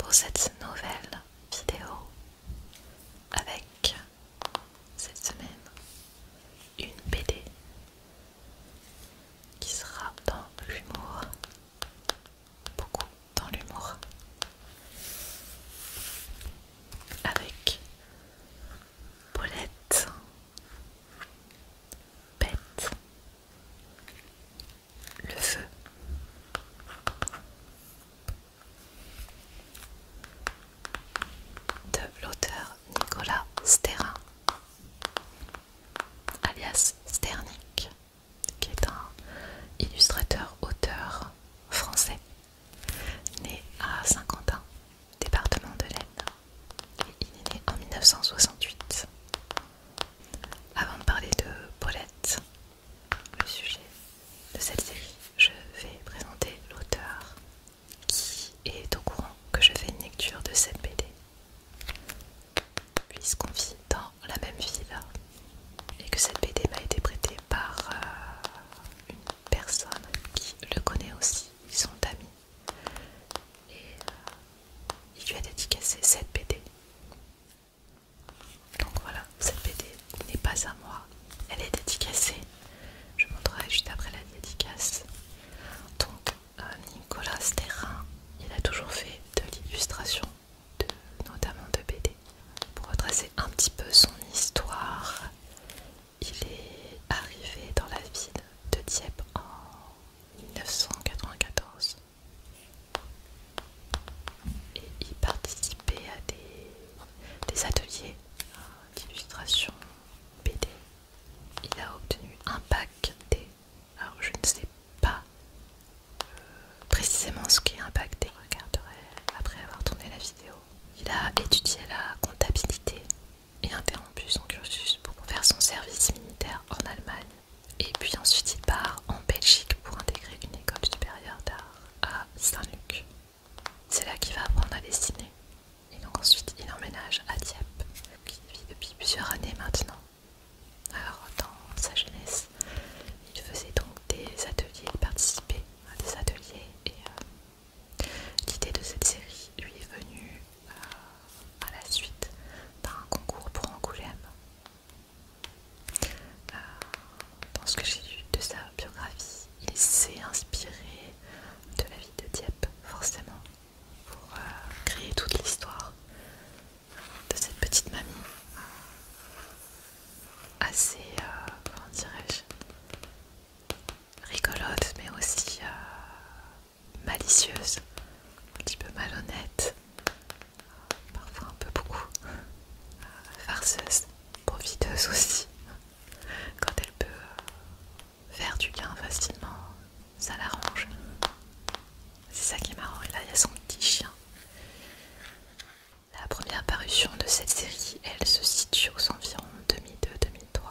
pour cette nouvelle vidéo avec cette semaine une BD qui sera dans l'humour, beaucoup dans l'humour, avec Paulette, Bête, le feu, de l'auteur Nicolas Sterrin, alias Sternick, qui est un illustrateur-auteur français, né à Saint-Quentin, département de l'Aisne, et il est né en 1968. Avant de parler de Paulette, le sujet de cette série, je vais présenter l'auteur qui est au courant que je fais une lecture de cette BD, puisqu'on vit dans la même ville et que cette BD m'a été prêtée par une personne qui le connaît aussi, ils sont amis, et il lui a dédicacé cette BD. Donc voilà, cette BD n'est pas à moi, elle est dédicacée, je montrerai juste après la dédicace. Donc Nicolas Sterrin, il a toujours fait de l'illustration, notamment de BD. Pour retracer un petit peu son histoire, il est arrivé dans la ville de Dieppe en 1994 et il participait à des ateliers d'illustration BD. Il a obtenu un bac D. Alors je ne sais pas précisément ce qu'est un bac D, je regarderai après avoir tourné la vidéo. Il a étudié la comptabilité et interrompu son cursus pour faire son service militaire en Allemagne. Et puis ensuite il part en Belgique pour intégrer une école supérieure d'art à Saint-Luc. C'est là qu'il va apprendre à dessiner. Et donc ensuite il emménage à Dieppe, où il vit depuis plusieurs années maintenant. Alors dans sa jeunesse, il faisait donc des ateliers, il participait à des ateliers et l'idée de cette série lui est venue à la suite d'un concours pour Angoulême. Dans ce que j'ai lu de sa biographie, il s'est inspiré de la vie de Dieppe, forcément, pour créer toute l'histoire de cette petite mamie assez, comment dirais-je, rigolote, mais aussi malicieuse, un petit peu malhonnête, parfois un peu beaucoup, farceuse, profiteuse aussi. Quand elle peut faire du gain facilement, ça l'arrange. C'est ça qui est marrant. Et là, il y a son petit chien. La première parution de cette série, elle se situe aux environs 2002-2003.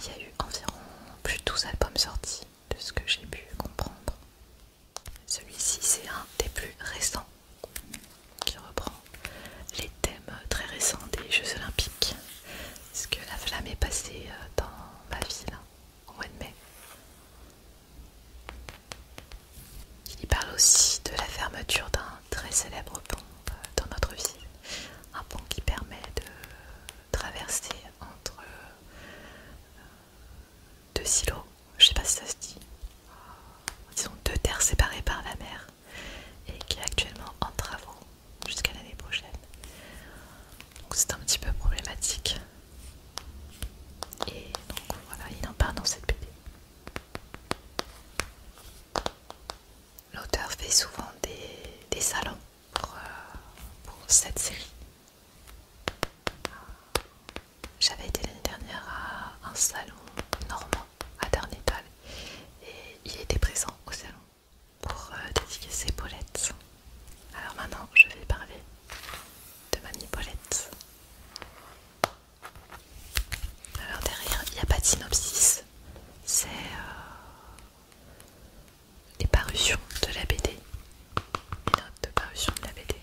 Il y a eu environ plus de 12 albums sortis, de ce que j'ai pu comprendre. Celui-ci, c'est un des plus récents, qui reprend les thèmes très récents des Jeux Olympiques, puisque la flamme est passée dans ma ville au mois de mai. Il parle aussi de la fermeture d'un très célèbre pont dans notre ville, un pont qui permet de traverser entre deux silos, je sais pas si ça se dit, disons deux terres séparées par la mer, et qui est actuellement en travaux jusqu'à l'année prochaine. Donc c'est un petit peu problématique. Et donc voilà, il en parle dans cette BD. L'auteur fait souvent des salons pour cette série. J'avais été l'année dernière à un salon normand à Darnétal et il était présent au salon pour dédicacer Paulette. Alors maintenant je vais parler de Mamie Paulette. Alors derrière il n'y a pas de synopsis, c'est les parutions de la BD, les notes de parution de la BD.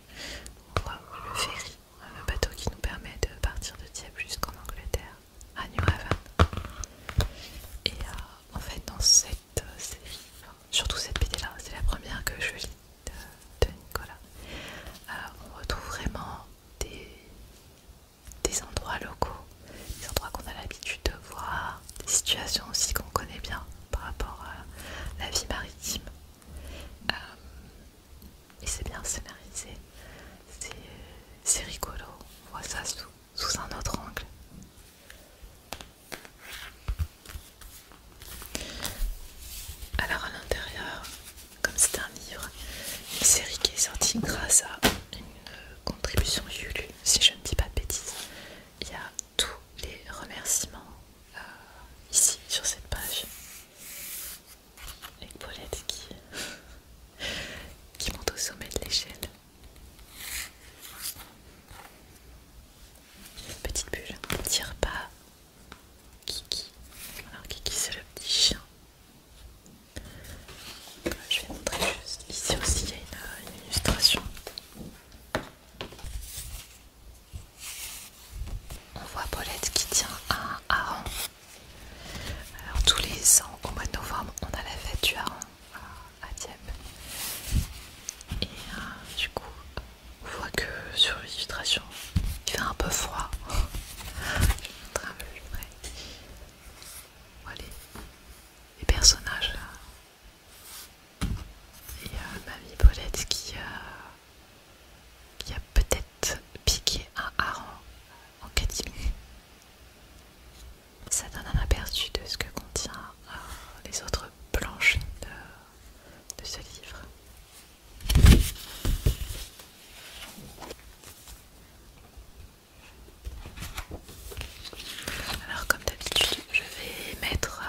On voit le ferry, le bateau qui nous permet de partir de Dieppe jusqu'en Angleterre, à New Haven. Et en fait dans cette série, surtout cette BD là, c'est la première que je lis de Nicolas, on du hareng à Dieppe. Et du coup, on voit que sur l'illustration, il fait un peu froid. Je vais montrer un peu plus près. Voilà les personnages là. Et mamie Paulette qui a peut-être piqué un hareng en catimini. Ça donne un aperçu de ce que contient les autres planches de ce livre. Alors comme d'habitude, je vais mettre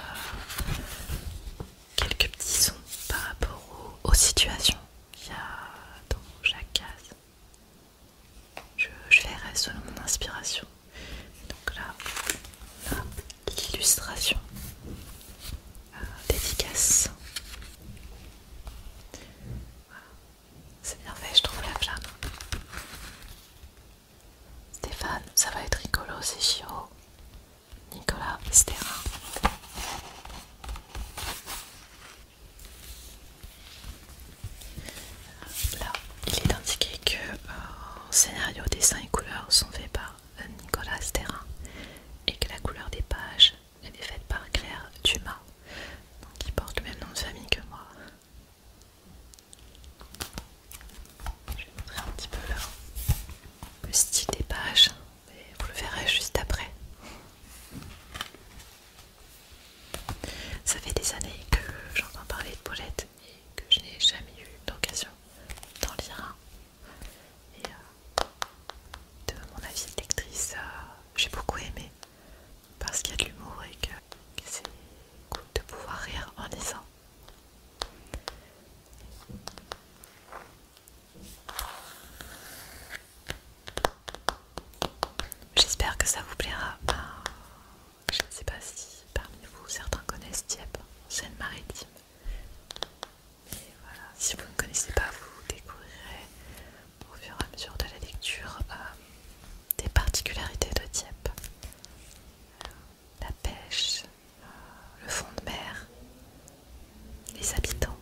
quelques petits sons par rapport aux situations qu'il y a dans chaque case. Je verrai selon mon inspiration. Donc là, on a l'illustration dédicace. Voilà. C'est bien fait, je trouve la flamme. Stéphane, ça va être rigolo, c'est Chiro. Nicolas, Stérin. Là, il est indiqué que scénario, dessin et couleurs sont faits par Nicolas Stérin et que la couleur des pages elle est faite par Claire Dumas, donc qui porte le même nom de famille que moi. Je vais montrer un petit peu là le style des pages et vous le verrez juste après. Ça fait des années que j'entends parler de Paulette et que je n'ai jamais eu l'occasion d'en lire un. Et de mon avis de lectrice, j'ai beaucoup aimé parce qu'il y a de l'humour et que c'est cool de pouvoir rire en lisant. J'espère que ça vous plaira. Je ne sais pas si parmi vous certains connaissent Dieppe, Seine-Maritime. Mais voilà, si vous ne connaissez pas, vous découvrirez au fur et à mesure de la lecture des particularités de Dieppe. La pêche, le fond de mer, les habitants.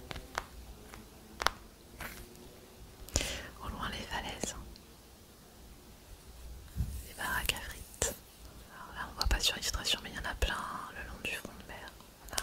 Au loin les falaises, les baraques à frites. Alors là on voit pas sur l'illustration mais il y en a plein le long du front de mer. On a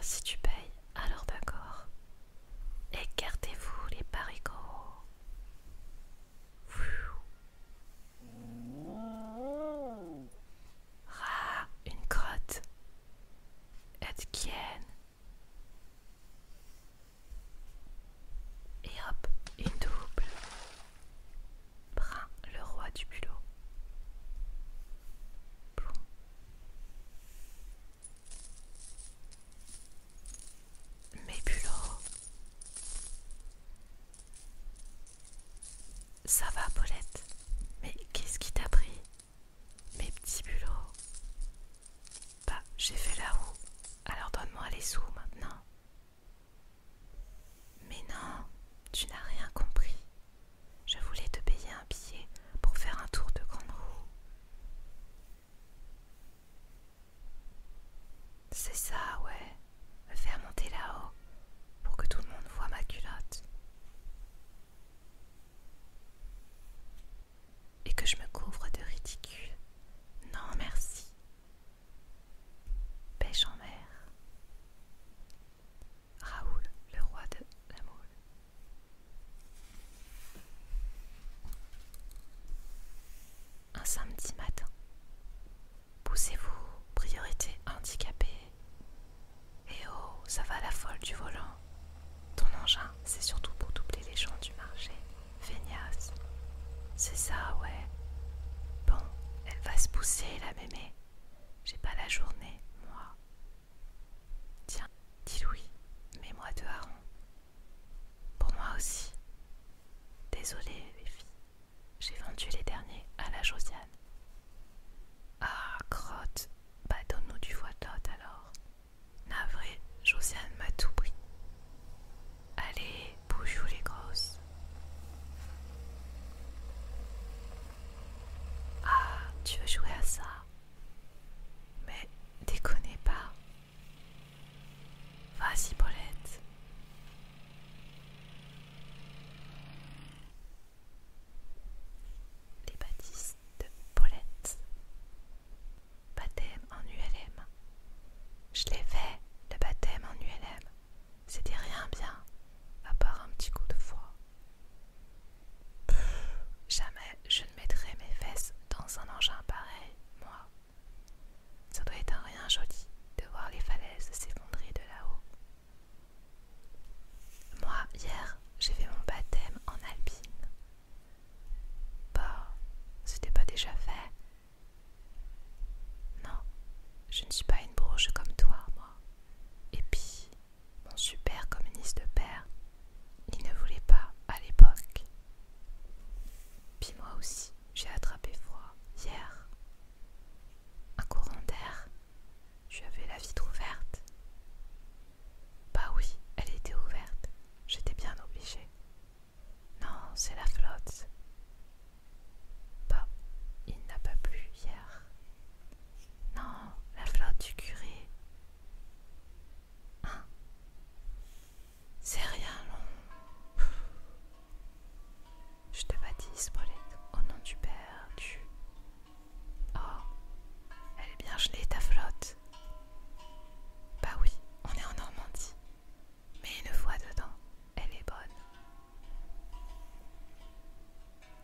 si tu payes, alors d'accord. Écartez-vous les parigots. Ah, une crotte. Edkien. Et hop, une double. Brun, le roi du bulot. Boum. Mes bulots. Ça va, Paulette? Mais qu'est-ce qui t'a pris? Mes petits bulots. Bah, j'ai fait la roue. Alors donne-moi les sous maintenant. Mais non, tu n'as rien compris. Je voulais te payer un billet pour faire un tour de grande roue. C'est ça, ouais. Me faire monter là-haut pour que tout le monde voit ma culotte. Et que je me couvre de ridicule. Non, merci. Pêche en mer. Raoul, le roi de la moule. Un samedi matin. Poussez-vous, priorité handicapée. Eh oh, ça va la folle du volant. Ton engin, c'est surtout pour doubler les gens du marché. Feignasse. C'est ça, ouais. Bon, elle va se pousser, la mémé. J'ai pas la journée, moi. Tiens, dis Louis, mets-moi 2 harons. Pour moi aussi. Désolée, les filles. J'ai vendu les derniers à la Josiane. Ah, crotte. Bah, donne-nous du foie de l'autre alors. Navré, Josiane m'a tout pris. Allez, bouge-vous les grosses. Ah, tu veux jouer à ça? Mais déconnez pas. Vas-y, Paulette. Les baptêmes de Paulette. Baptême en ULM. Je l'ai fait, le baptême en ULM. C'était rien bien, à part un petit coup de foie. Jamais je ne mettrai mes fesses dans un engin pareil, moi. Ça doit être un rien joli de voir les falaises s'effondrer de là-haut. Moi, hier, j'ai fait mon baptême en alpine. Bah, c'était pas déjà fait? Non, je ne suis pas une bourge comme toi, moi. Et puis, mon super communiste père, il ne voulait pas à l'époque. Puis moi aussi, j'ai attrapé froid hier. Un courant d'air. Tu avais la vitre ouverte? Bah oui, elle était ouverte. J'étais bien obligée. Non, c'est la flotte. Bah, il n'a pas plu hier. Non, la flotte du curé. Hein? C'est rien long. Je te baptise, Paulette, au nom du Père, du... Oh, elle est bien gelée ta flotte. Bah oui, on est en Normandie. Mais une fois dedans, elle est bonne.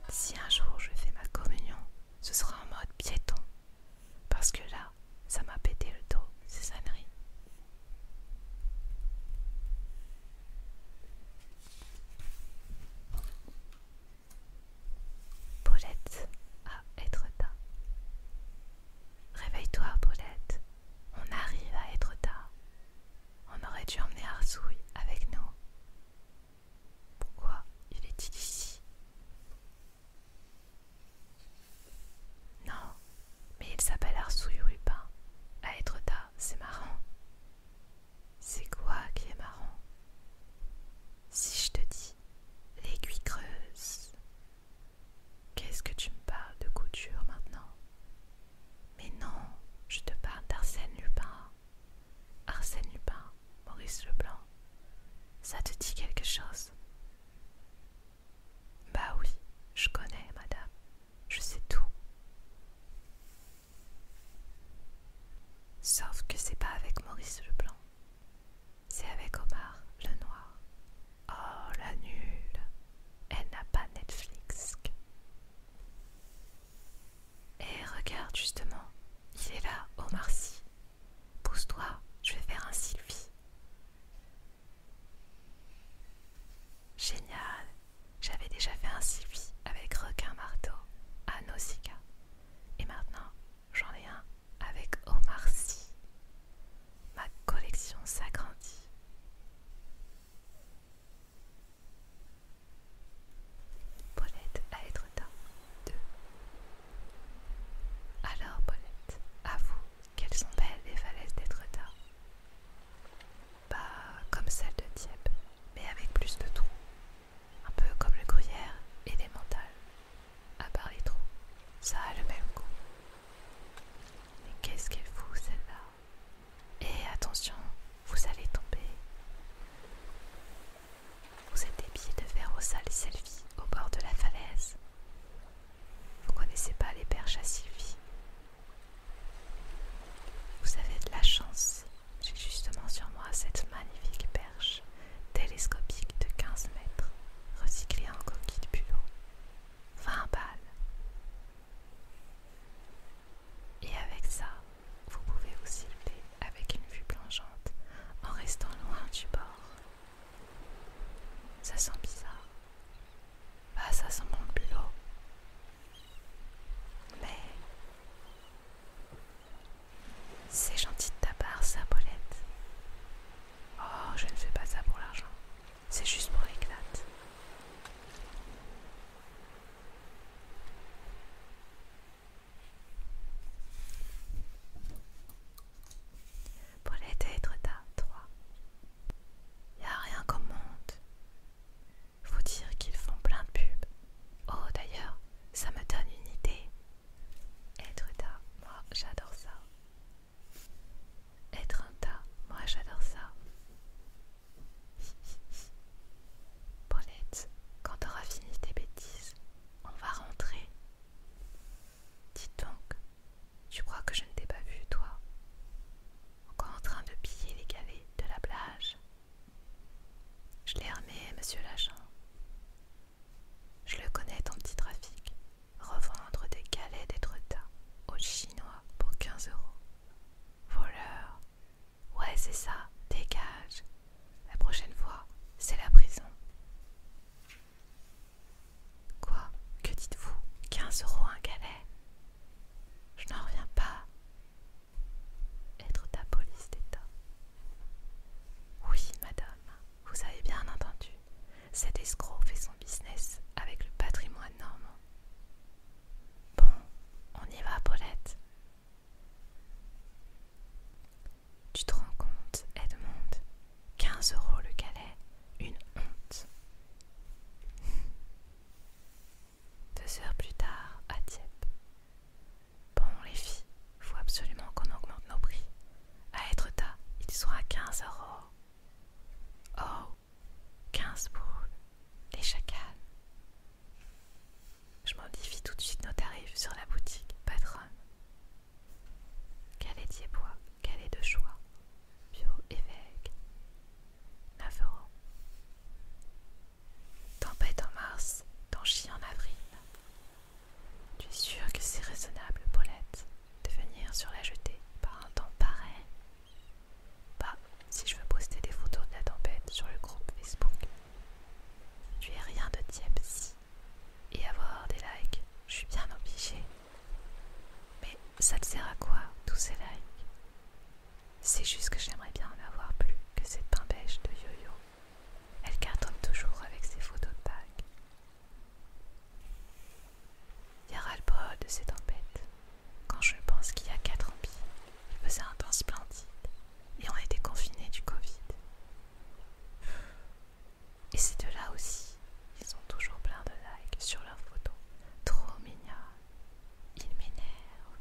Si un jour je fais ma communion, ce sera en mode piéton. Parce que là, ça m'a pété le dos, ces âneries. Paulette à Étretat. Réveille-toi, Paulette. On arrive à Étretat. On aurait dû emmener Arsouille avec nous. Pourquoi il est-il ici? Non, mais il s'appelle Arsouille Lupin. À Étretat, c'est marrant. C'est quoi qui est marrant? Si je te dis l'aiguille creuse, qu'est-ce que tu me parles de couture maintenant? Mais non, je te parle d'Arsène Lupin. Arsène Lupin, Maurice Leblanc, 15 € le galet, une honte. 2 heures plus tard, à Dieppe. Bon, les filles, faut absolument qu'on augmente nos prix. À Étretat, ils sont à 15 €. Oh, 15 boules, les chacals. Je modifie tout de suite nos tarifs sur la boutique patronne. Galet dieppois, galet de choix, bio évêque, 9 €. Tempête en mars, Tanchy en avril. Tu es sûre que c'est raisonnable, Paulette, de venir sur la jetée par un temps pareil? Bah, si je veux poster des photos de la tempête sur le groupe Facebook. Tu es rien de Dieppe si. Et avoir des likes, je suis bien obligée. Mais ça te sert à quoi, tous ces likes? C'est juste que j'aimerais bien en avoir plus que cette pimbèche de yo-yo. Elle cartonne toujours avec ses photos de bagues. Y a ras-le-bol de ces tempêtes. Quand je pense qu'il y a 4 ans pile, il faisait un temps splendide et on était confinés du Covid. Et ces deux-là aussi, ils ont toujours plein de likes sur leurs photos. Trop mignons. Ils m'énervent.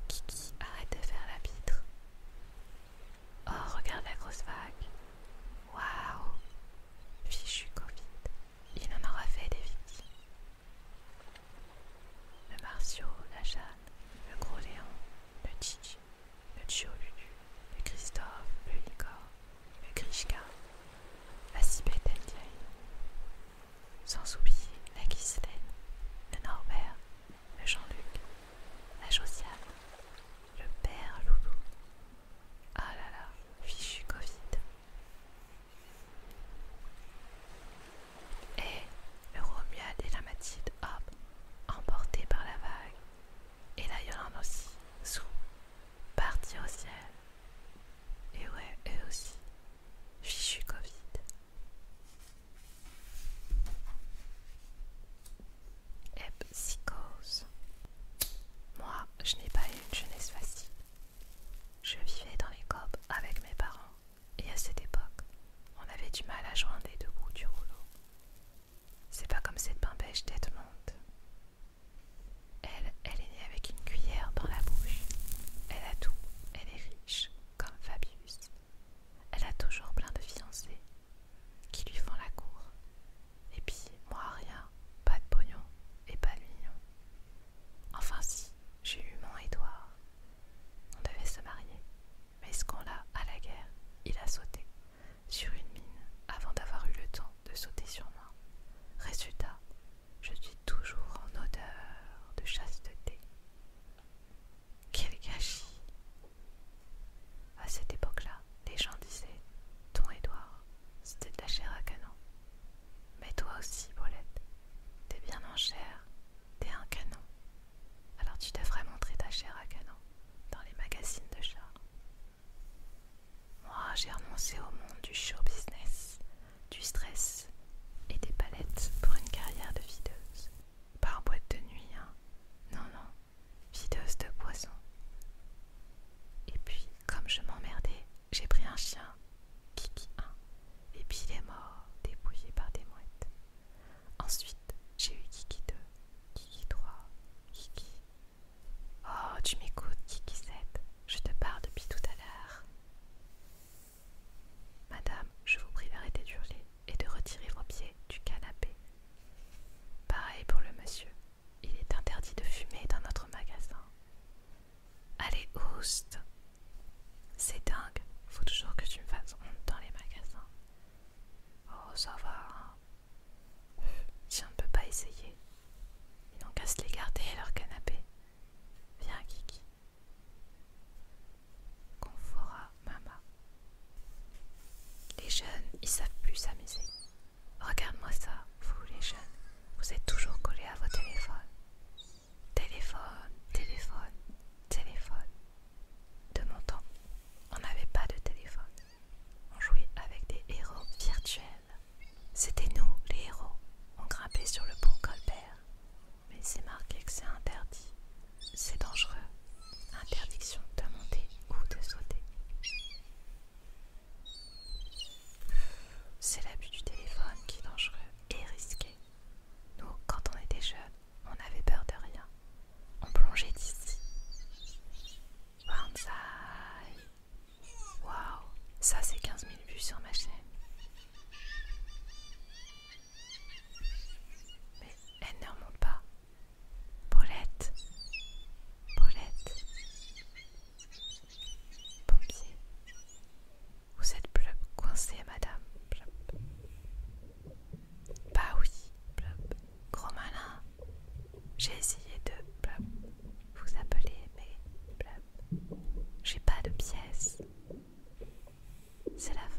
Kiki, arrête de faire la pitre. Oh, regarde la grosse vague. Waouh. Fichu Covid. Il en aura fait des victimes. Le Martio, la Jeanne, le Gros Léon, le Titi, le Tio Lulu, le Christophe, le Igor, le Grishka, la Cibette Indienne. Sans oublier la Ghislaine, le Norbert, le Jean-Luc, la Josiane, le père Loulou. Ah là là, fichu Covid. Et le Romuald et la Mathilde, hop, emportés par la vague. Et la Yolande aussi, sous, partis au ciel. Et ouais, eux aussi, fichu Covid. Et psychose. Moi, je n'ai pas eu une jeunesse facile. Je vivais dans les copes avec mes parents. Et à cette époque, on avait du mal à joindre les deux bouts du rouleau. C'est pas comme cette pimbèche tête monte. Elle est née avec une cuillère dans la bouche. Elle a tout. Elle est riche, comme Fabius. Elle a toujours plein de fiancés qui lui font la cour. Et puis, moi, rien. Pas de pognon et pas de mignon. Enfin si, j'ai eu mon Édouard. On devait se marier. Mais ce con-là, à la guerre, il a sauté sur une mine avant d'avoir eu le temps de sauter sur moi. Résultat, je suis toujours en odeur de chasteté. Quel gâchis! À cette époque-là, les gens disaient ton Édouard, c'était de la chair à canon. Mais toi aussi, Paulette, t'es bien en chair, t'es un canon. Alors tu devrais montrer ta chair à canon dans les magazines de chars. Moi, j'ai renoncé au monde du show business, du stress et des palettes pour une carrière de videuse. Pas en boîte de nuit, hein. Non, non, videuse de poisson. Et puis, comme je m'emmerdais, j'ai pris un chien, Kiki 1, et puis il est mort, dépouillé par des mouettes. Ensuite, j'ai eu Kiki 2, Kiki 3, Kiki. Oh, tu m'écoutes, Kiki 7, je te parle depuis tout à l'heure. Madame, je vous c'est la fin.